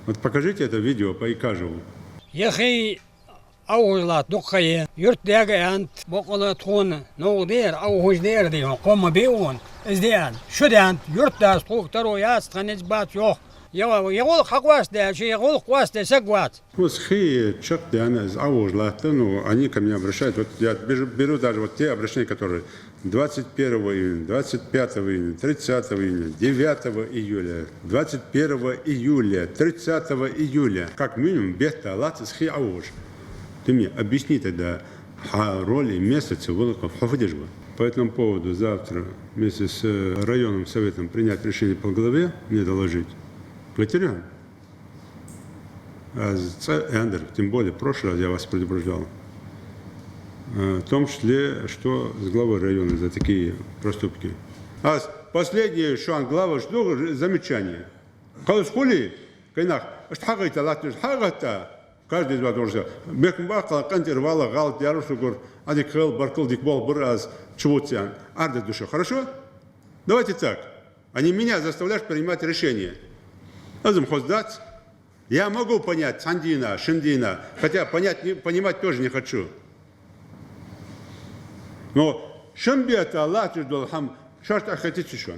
Вот покажите это видео по Икажеву. يخي أولاد دقية يرتاق أنت بقولة تون نودير أو هجدير دي قوم بيون إزديان شدان يرتاس طوق ترو ياس تخنج بات يوخ يقول خقواس ده شيء يقول قواس ده سقوات. Схи чек она из Аужлата, ну, они ко мне обращаются. Вот я беру даже вот те обращения, которые 21 июня, 25 июня, 30 июня, 9 июля, 21 июля, 30 июля. Как минимум, бета лата схи Ауж. Ты мне объясни тогда роли месяца Волоков Хафадежба. По этому поводу завтра вместе с районным советом принять решение по главе, мне доложить. Потерян. Эндер, тем более, в прошлый раз я вас предупреждал. В том числе, что с главой района за такие проступки. А последнее, что он глава, что замечание. Колоскули, кайнах, что это латиш, хагата. Каждый из вас должен сказать. Бекмбахла, кантирвала, гал, ярусугур, адикхел, баркл, дикбол, бураз, чувутян. Арда душа. Хорошо? Давайте так. А не меня заставляешь принимать решение. Азам хоздать. Я могу понять Сандина, Шиндина, хотя понимать тоже не хочу. Но Шамбета, Аллах, что хотите еще?